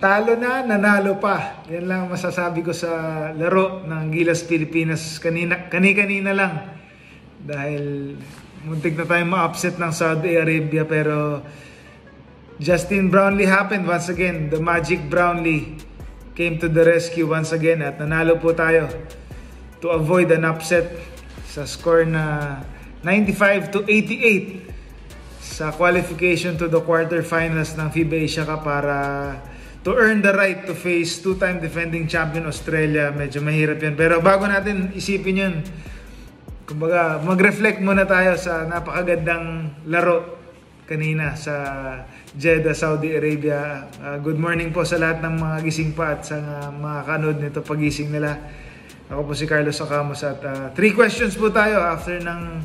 Talo na, nanalo pa. Yan lang masasabi ko sa laro ng Gilas Pilipinas kanina lang. Dahil muntik na tayong ma-upset ng Saudi Arabia, pero Justin Brownlee happened once again. The Magic Brownlee came to the rescue once again at nanalo po tayo to avoid an upset sa score na 95-88 sa qualification to the quarterfinals ng FIBA Asia Cup para to earn the right to face two-time defending champion Australia. Medyo mahirap yan. Pero bago natin isipin yun, kumbaga, mag-reflect muna tayo sa napakagandang laro kanina sa Jeddah, Saudi Arabia. Good morning po sa lahat ng mga gising pa at sa mga kanood nito pagising nila. Ako po si Carlos Sacamos at 3 questions po tayo after ng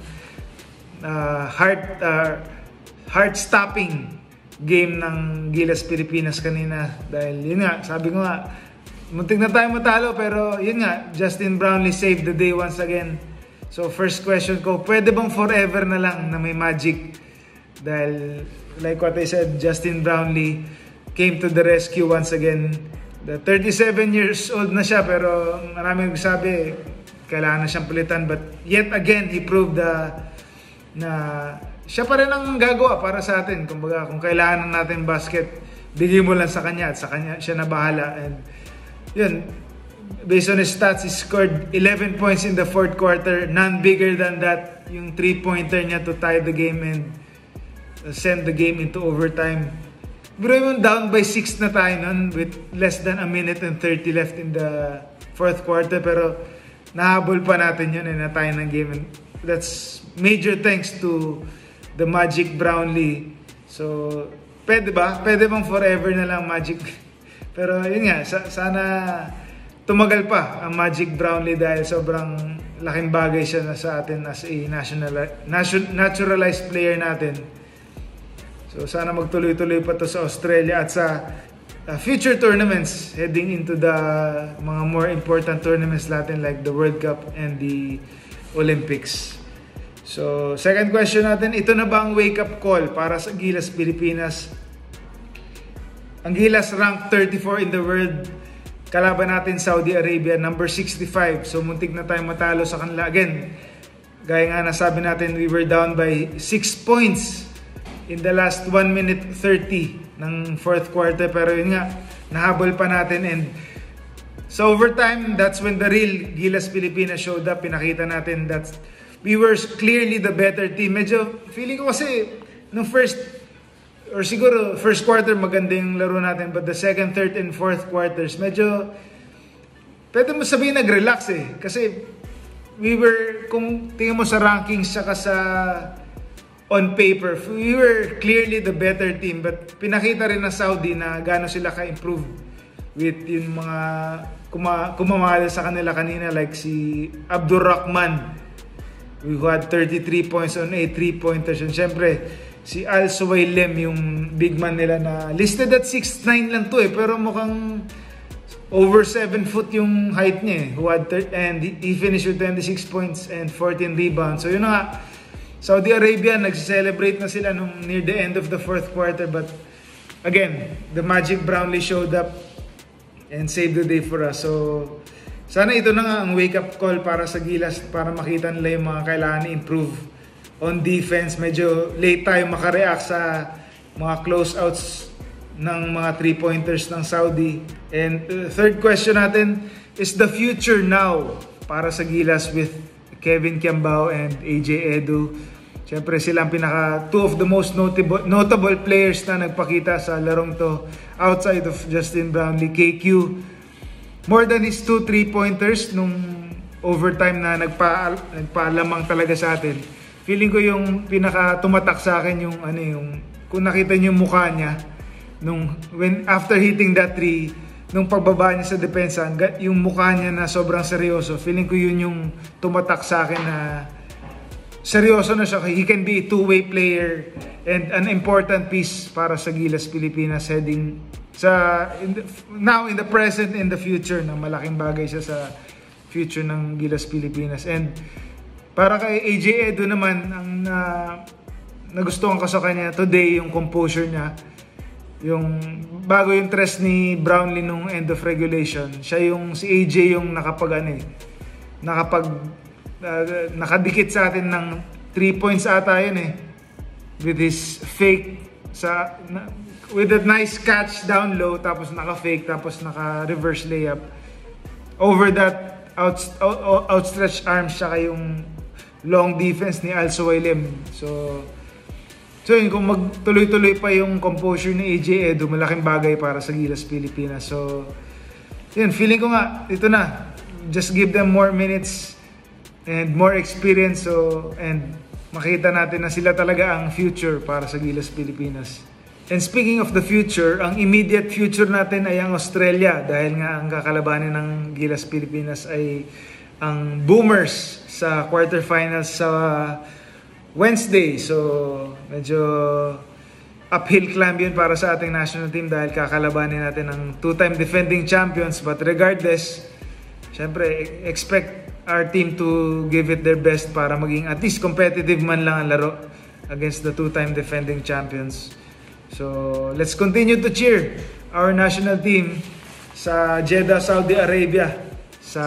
heart-stopping game ng Gilas Pilipinas kanina. Dahil yun nga, sabi ko nga, muntik na tayo matalo, pero yun nga, Justin Brownlee saved the day once again. So first question ko, pwede bang forever na lang na may Magic? Dahil like what I said, Justin Brownlee came to the rescue once again. The 37 years old na siya, pero maraming nagsabi kailangan na siyang palitan, but yet again he proved na siya pa rin ang gagawa para sa atin. Kumbaga, kung kailangan natin basket, bigay mo lang sa kanya at sa kanya siya na bahala. And yun, based on his stats, he scored 11 points in the fourth quarter. None bigger than that. Yung 3-pointer niya to tie the game and send the game into overtime. Pero yung down by 6 na tayo nun with less than a minute and 30 left in the fourth quarter. Pero nahabol pa natin yun and na-tie ng game. And that's major thanks to the Magic Brownlee. So, pwede ba? Pwede bang forever na lang Magic? Pero yun nga, sana tumagal pa ang Magic Brownlee dahil sobrang laking bagay siya na sa atin as a naturalized player natin. So, sana magtuloy-tuloy pa to sa Australia at sa future tournaments heading into the mga more important tournaments natin like the World Cup and the Olympics. So, second question natin, ito na ba ang wake-up call para sa Gilas Pilipinas? Ang Gilas ranked 34 in the world. Kalaban natin Saudi Arabia, number 65. So, muntik na tayong matalo sa kanila. Again, gaya nga nasabi natin, we were down by 6 points in the last 1 minute 30 ng fourth quarter. Pero yun nga, nahabol pa natin. And sa overtime, that's when the real Gilas Pilipinas showed up. Pinakita natin that we were clearly the better team. Medyo, feeling ko kasi, nung first, or siguro, first quarter, maganda yung laro natin. But the second, third, and fourth quarters, medyo, pwede mo sabihin nag-relax eh. Kasi, we were, kung tingin mo sa rankings, saka sa on paper, we were clearly the better team. But pinakita rin ng Saudi na gano'n sila ka-improve with yung mga kumamahal sa kanila kanina, like si Abdurrahman, who had 33 points on 8 3-pointers. And syempre, si Al Suwailem, yung big man nila na listed at 6'9 lang to eh. Pero mukhang over 7 foot yung height niya eh. And he finished with 26 points and 14 rebounds. So yun na nga, Saudi Arabia, nag-celebrate na sila nung near the end of the fourth quarter. But again, the Magic Brownlee showed up and saved the day for us. So, sana ito na nga ang wake-up call para sa Gilas para makita nila yung mga kailangan i-improve on defense. Medyo late tayo makareact sa mga close-outs ng mga 3-pointers ng Saudi. And third question natin is the future now para sa Gilas with Kevin Kiambao and AJ Edu. Siyempre sila ang two of the most notable players na nagpakita sa larong to outside of Justin Brownlee. KQ, more than his 2 3-pointers nung overtime na nagpaalamang talaga sa atin. Feeling ko yung pinaka tumatak sa akin yung kung nakita niyo yung mukha niya after hitting that 3, nung pagbaba niya sa depensa, yung mukha niya na sobrang seryoso. Feeling ko yun yung tumatak sa akin na seryoso na siya. He can be a two-way player and an important piece para sa Gilas Pilipinas heading now in the present and the future, na malaking bagay siya sa future ng Gilas Pilipinas. And para kay AJ Edu naman, ang nagustuhan ko sa kanya today yung composure niya. yung bago yung tres ni Brownlee nung end of regulation, siya yung si AJ yung nakadikit sa atin ng 3 points ata yun with his fake with a nice catch down low, tapos naka-fake, tapos naka-reverse layup over that outstretched arms, saka yung long defense ni Al Suwailem. So yun, kung magtuloy-tuloy pa yung composure ni AJ Edu, malaking bagay para sa Gilas Pilipinas. So yun, feeling ko nga ito na, just give them more minutes and more experience, and makita natin na sila talaga ang future para sa Gilas Pilipinas. And speaking of the future, ang immediate future natin ay ang Australia, dahil nga ang kakalabanin ng Gilas Pilipinas ay ang Boomers sa quarterfinals sa Wednesday. So medyo uphill climb yun para sa ating national team, dahil kakalabanin natin ang 2-time defending champions. But regardless, syempre expect our team to give it their best para maging at least competitive man lang ang laro against the 2-time defending champions. So let's continue to cheer our national team sa Jeddah, Saudi Arabia, sa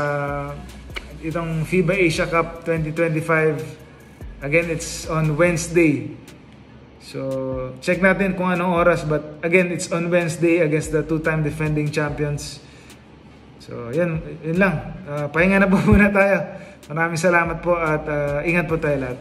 itong FIBA Asia Cup 2025. Again, it's on Wednesday. So check natin kung anong oras, but again, it's on Wednesday against the 2-time defending champions. So yun lang. Pahinga na po muna tayo. Maraming salamat po at ingat po tayo lahat.